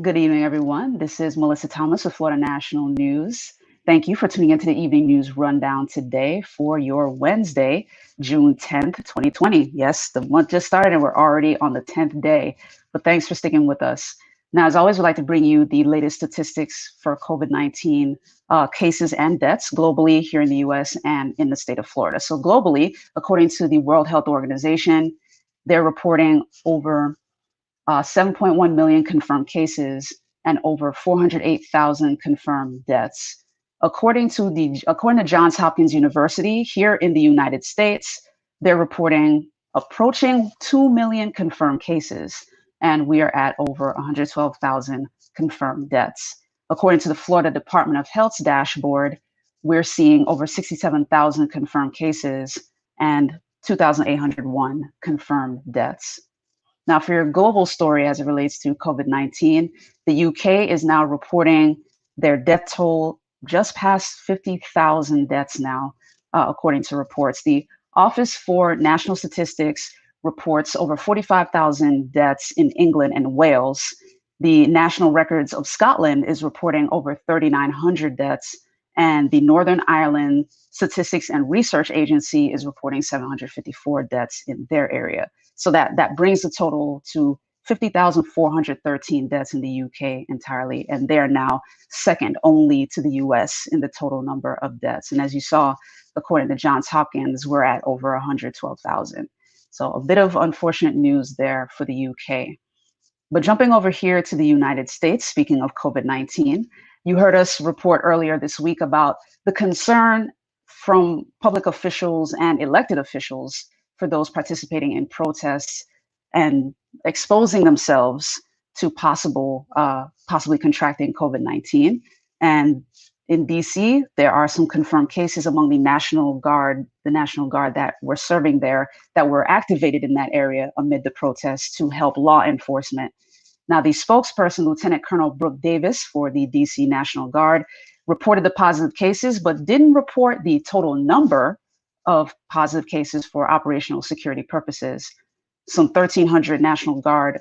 Good evening, everyone. This is Melissa Thomas with Florida National News. Thank you for tuning into the Evening News Rundown today for your Wednesday, June 10th, 2020. Yes, the month just started and we're already on the 10th day, but thanks for sticking with us. Now, as always, we'd like to bring you the latest statistics for COVID-19 cases and deaths globally here in the US and in the state of Florida. So globally, according to the World Health Organization, they're reporting over 7.1 million confirmed cases and over 408,000 confirmed deaths. According to Johns Hopkins University here in the United States, they're reporting approaching 2 million confirmed cases, and we are at over 112,000 confirmed deaths. According to the Florida Department of Health's dashboard, we're seeing over 67,000 confirmed cases and 2,801 confirmed deaths. Now, for your global story as it relates to COVID-19, the UK is now reporting their death toll just past 50,000 deaths now, according to reports. The Office for National Statistics reports over 45,000 deaths in England and Wales. The National Records of Scotland is reporting over 3,900 deaths, and the Northern Ireland Statistics and Research Agency is reporting 754 deaths in their area. So that brings the total to 50,413 deaths in the UK entirely, and they are now second only to the US in the total number of deaths. And as you saw, according to Johns Hopkins, we're at over 112,000. So a bit of unfortunate news there for the UK. But jumping over here to the United States, speaking of COVID-19, you heard us report earlier this week about the concern from public officials and elected officials for those participating in protests and exposing themselves to possibly contracting COVID-19. And in DC, there are some confirmed cases among the National Guard that were serving there, that were activated in that area amid the protests to help law enforcement. Now, the spokesperson, Lieutenant Colonel Brooke Davis for the DC National Guard, reported the positive cases, but didn't report the total number of positive cases for operational security purposes. Some 1,300 National Guard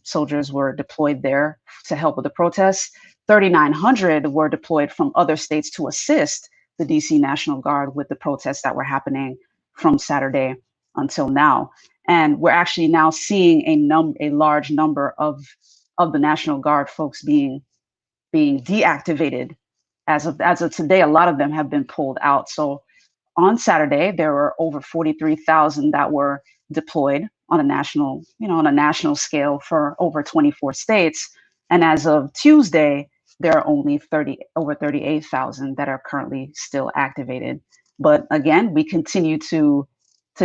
soldiers were deployed there to help with the protests. 3,900 were deployed from other states to assist the DC National Guard with the protests that were happening from Saturday until now. And we're actually now seeing a large number of the National Guard folks being deactivated. As of today, a lot of them have been pulled out. So on Saturday, there were over 43,000 that were deployed on a national scale for over 24 states. And as of Tuesday, there are only over 38,000 that are currently still activated. But again, we continue to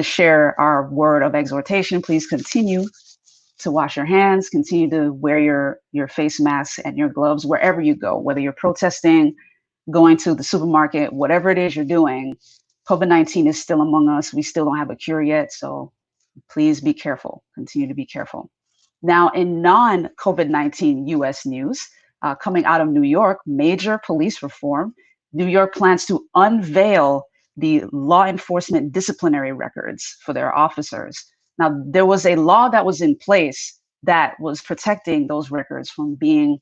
share our word of exhortation. Please continue to wash your hands, continue to wear your face masks and your gloves wherever you go, whether you're protesting, going to the supermarket, whatever it is you're doing. COVID-19 is still among us. We still don't have a cure yet. So please be careful. Continue to be careful. Now, in non-COVID-19 US news, coming out of New York, major police reform. New York plans to unveil the law enforcement disciplinary records for their officers. Now, there was a law that was in place that was protecting those records from being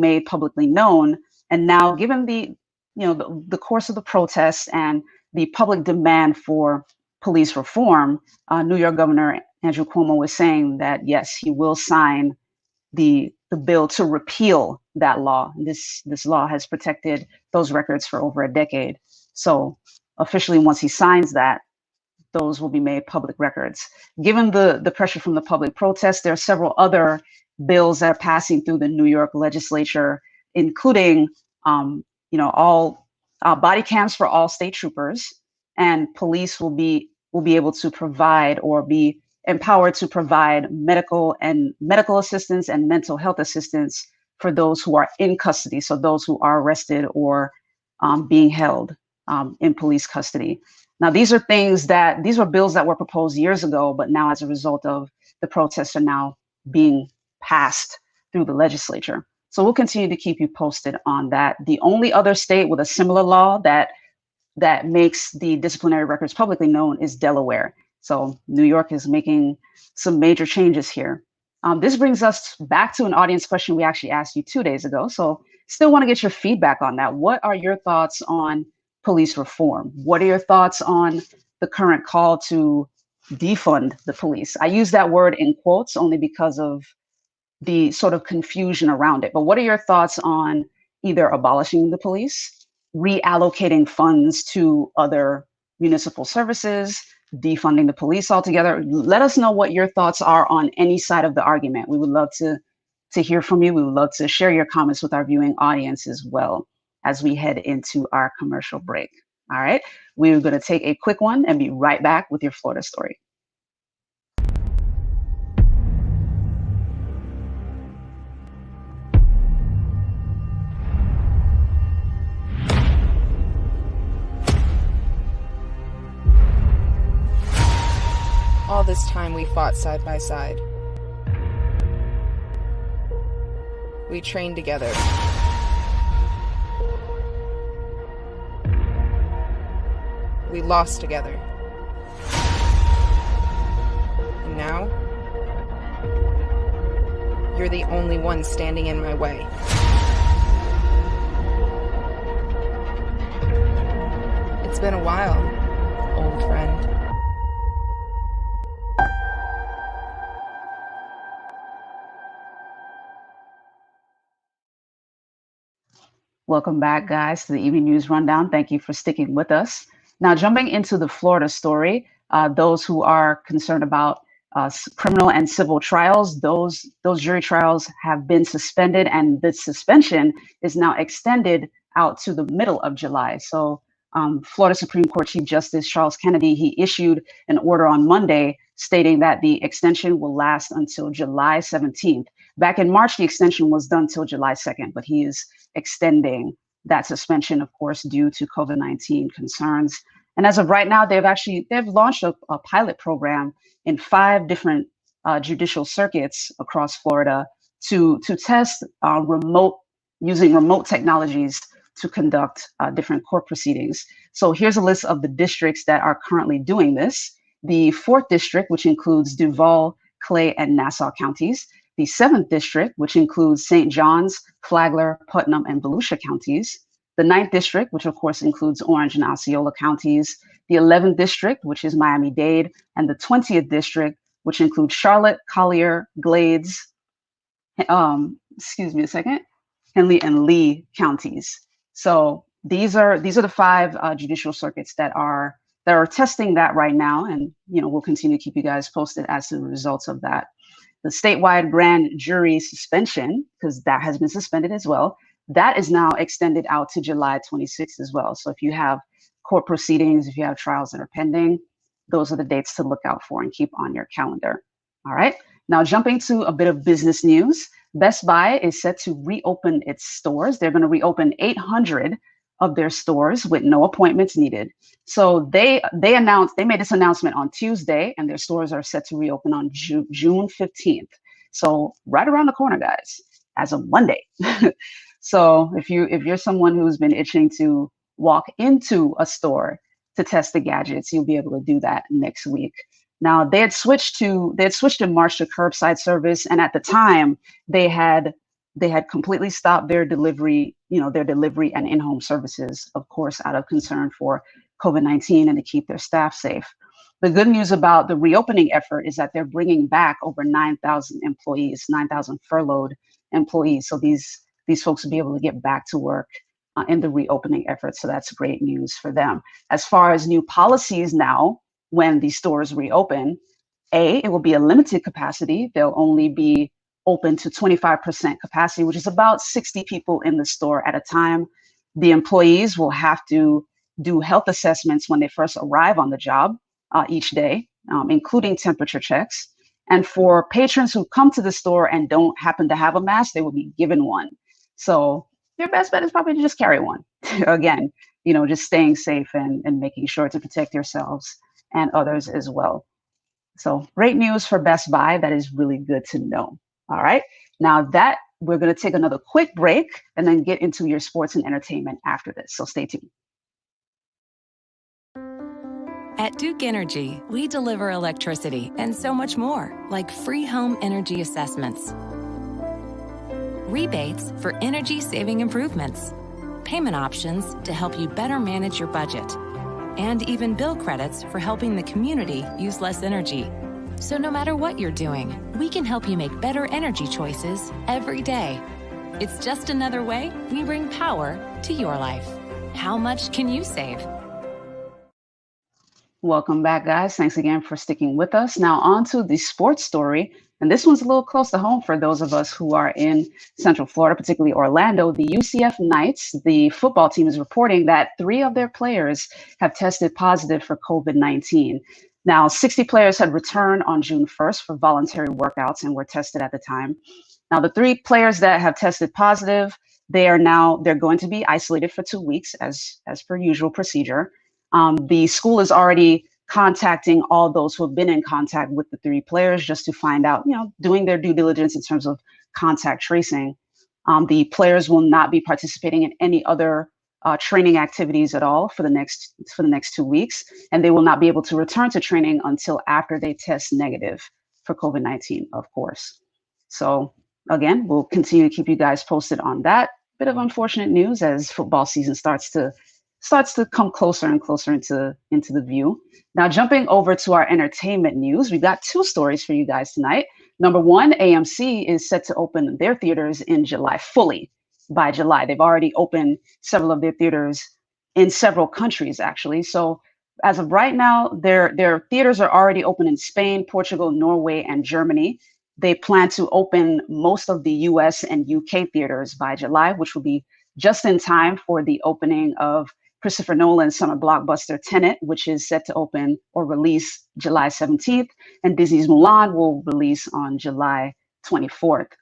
made publicly known. And now, given the course of the protests and the public demand for police reform, New York Governor Andrew Cuomo was saying that, yes, he will sign the bill to repeal that law. This law has protected those records for over a decade. So officially, once he signs that, those will be made public records. Given the pressure from the public protests, there are several other bills that are passing through the New York legislature, including all body cams for all state troopers, and police will be able to provide or be empowered to provide medical assistance and mental health assistance for those who are in custody. So those who are arrested or being held in police custody. Now, these are bills that were proposed years ago, but now as a result of the protests are now being passed through the legislature. So we'll continue to keep you posted on that. The only other state with a similar law that makes the disciplinary records publicly known is Delaware. So New York is making some major changes here. This brings us back to an audience question we actually asked you 2 days ago. So still want to get your feedback on that. What are your thoughts on police reform? What are your thoughts on the current call to defund the police? I use that word in quotes only because of the sort of confusion around it. But what are your thoughts on either abolishing the police, reallocating funds to other municipal services, defunding the police altogether? Let us know what your thoughts are on any side of the argument. We would love to hear from you. We would love to share your comments with our viewing audience as well as we head into our commercial break. All right, we're going to take a quick one and be right back with your Florida story. All this time we fought side by side. We trained together. We lost together. And now, you're the only one standing in my way. It's been a while, old friend. Welcome back, guys, to the Evening News Rundown. Thank you for sticking with us. Now, jumping into the Florida story, those who are concerned about criminal and civil trials, those jury trials have been suspended, and the suspension is now extended out to the middle of July. So Florida Supreme Court Chief Justice Charles Kennedy, he issued an order on Monday stating that the extension will last until July 17th. Back in March, the extension was done till July 2nd, but he is extending that suspension, of course, due to COVID-19 concerns. And as of right now, they've launched a pilot program in 5 different judicial circuits across Florida to test using remote technologies to conduct different court proceedings. So here's a list of the districts that are currently doing this. The 4th district, which includes Duval, Clay, and Nassau counties. The 7th district, which includes St. John's, Flagler, Putnam, and Volusia counties. The 9th district, which of course includes Orange and Osceola counties. The 11th district, which is Miami-Dade, and the 20th district, which includes Charlotte, Collier, Glades, Henley and Lee counties. So these are the 5 judicial circuits that are testing that right now, and we'll continue to keep you guys posted as to the results of that. The statewide grand jury suspension, because that has been suspended as well, that is now extended out to July 26th as well. So if you have court proceedings, if you have trials that are pending, those are the dates to look out for and keep on your calendar. All right. Now jumping to a bit of business news, Best Buy is set to reopen its stores. They're going to reopen 800 of their stores with no appointments needed. So they made this announcement on Tuesday, and their stores are set to reopen on June 15th. So right around the corner, guys, as of Monday. So if you're someone who's been itching to walk into a store to test the gadgets, you'll be able to do that next week. Now they had switched in March to curbside service, and at the time they had completely stopped their delivery and in-home services, of course, out of concern for COVID-19 and to keep their staff safe. The good news about the reopening effort is that they're bringing back over 9,000 employees, 9,000 furloughed employees. So these folks will be able to get back to work in the reopening effort. So that's great news for them. As far as new policies now, when the stores reopen, it will be a limited capacity. They'll only be open to 25% capacity, which is about 60 people in the store at a time. The employees will have to do health assessments when they first arrive on the job each day, including temperature checks. And for patrons who come to the store and don't happen to have a mask, they will be given one. So your best bet is probably to just carry one. Again, just staying safe and making sure to protect yourselves and others as well. So great news for Best Buy. That is really good to know. All right. Now that we're going to take another quick break and then get into your sports and entertainment after this. So stay tuned. At Duke Energy, we deliver electricity and so much more, like free home energy assessments, rebates for energy-saving improvements, payment options to help you better manage your budget, and even bill credits for helping the community use less energy. So no matter what you're doing, we can help you make better energy choices every day. It's just another way we bring power to your life. How much can you save? Welcome back, guys. Thanks again for sticking with us. Now on to the sports story. And this one's a little close to home for those of us who are in Central Florida, particularly Orlando. The UCF Knights, the football team, is reporting that 3 of their players have tested positive for COVID-19. Now, 60 players had returned on June 1st for voluntary workouts and were tested at the time. Now, the 3 players that have tested positive, they're going to be isolated for 2 weeks as per usual procedure. The school is already contacting all those who have been in contact with the 3 players just to find out, doing their due diligence in terms of contact tracing. The players will not be participating in any other training activities at all for the next 2 weeks, and they will not be able to return to training until after they test negative for COVID-19, of course. So again, we'll continue to keep you guys posted on that. Bit of unfortunate news as football season starts to come closer and closer into the view. Now, jumping over to our entertainment news, we've got 2 stories for you guys tonight. Number one, AMC is set to open their theaters in July, fully by July. They've already opened several of their theaters in several countries, actually. So as of right now, their theaters are already open in Spain, Portugal, Norway, and Germany. They plan to open most of the US and UK theaters by July, which will be just in time for the opening of Christopher Nolan's summer blockbuster Tenet, which is set to open or release July 17th, and Disney's Mulan will release on July 24th.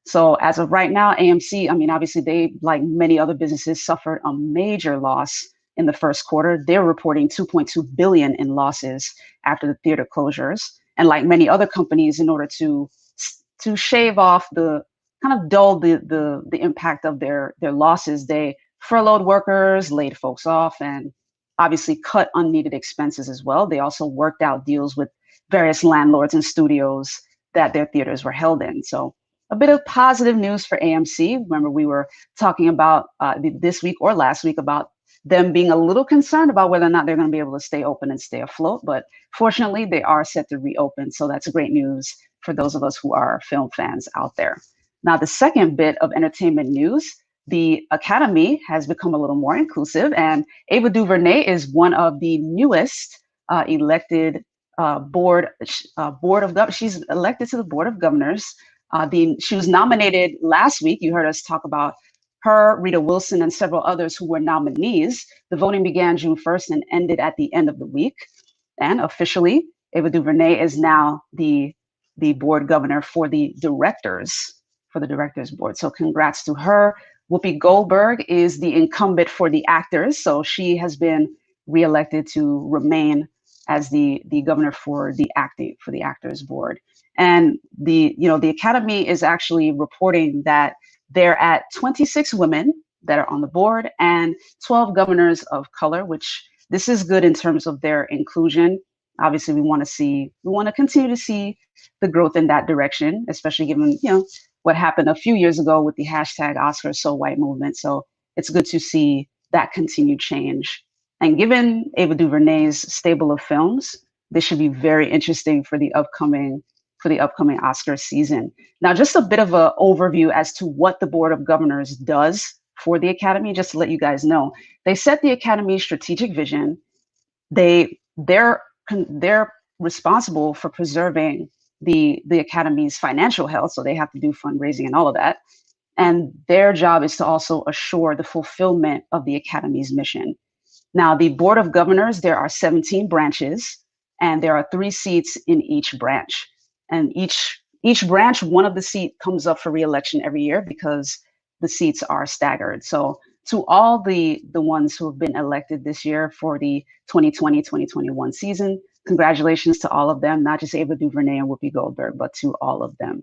So as of right now, AMC, obviously they, like many other businesses, suffered a major loss in the first quarter. They're reporting $2.2 billion in losses after the theater closures. And like many other companies, in order to shave off dull the impact of their losses, they furloughed workers, laid folks off, and obviously cut unneeded expenses as well. They also worked out deals with various landlords and studios that their theaters were held in. So a bit of positive news for AMC. Remember, we were talking about this week or last week about them being a little concerned about whether or not they're going to be able to stay open and stay afloat. But fortunately, they are set to reopen. So that's great news for those of us who are film fans out there. Now, the second bit of entertainment news, the Academy has become a little more inclusive, and Ava DuVernay is one of the newest elected board of governors. She's elected to the Board of Governors. She was nominated last week. You heard us talk about her, Rita Wilson, and several others who were nominees. The voting began June 1st and ended at the end of the week. And officially, Ava DuVernay is now the board governor for the directors board. So congrats to her. Whoopi Goldberg is the incumbent for the actors. So she has been reelected to remain as the governor for the actors board. And the Academy is actually reporting that they're at 26 women that are on the board and 12 governors of color, which this is good in terms of their inclusion. Obviously, we want to continue to see the growth in that direction, especially given, what happened a few years ago with the hashtag #OscarsSoWhite movement. So it's good to see that continued change. And given Ava DuVernay's stable of films, this should be very interesting for the upcoming Oscar season. Now, just a bit of an overview as to what the Board of Governors does for the Academy, just to let you guys know. They set the Academy's strategic vision. They're responsible for preserving the Academy's financial health, so they have to do fundraising and all of that. And their job is to also assure the fulfillment of the Academy's mission. Now, the Board of Governors, there are 17 branches, and there are 3 seats in each branch. And each branch, one of the seat comes up for re-election every year because the seats are staggered. So to all the ones who have been elected this year for the 2020-2021 season, congratulations to all of them, not just Ava DuVernay and Whoopi Goldberg, but to all of them.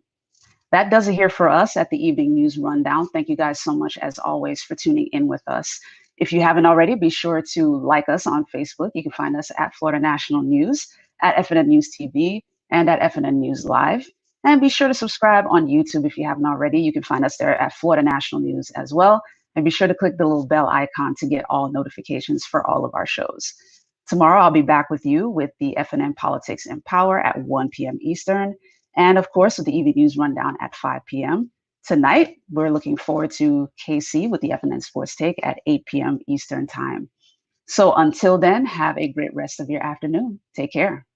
That does it here for us at the Evening News Rundown. Thank you guys so much, as always, for tuning in with us. If you haven't already, be sure to like us on Facebook. You can find us at Florida National News, at FNN News TV, and at FNN News Live. And be sure to subscribe on YouTube if you haven't already. You can find us there at Florida National News as well. And be sure to click the little bell icon to get all notifications for all of our shows. Tomorrow, I'll be back with you with the FNN Politics and Power at 1 p.m. Eastern. And of course, with the EV News Rundown at 5 p.m. Tonight, we're looking forward to KC with the FNN Sports Take at 8 p.m. Eastern Time. So until then, have a great rest of your afternoon. Take care.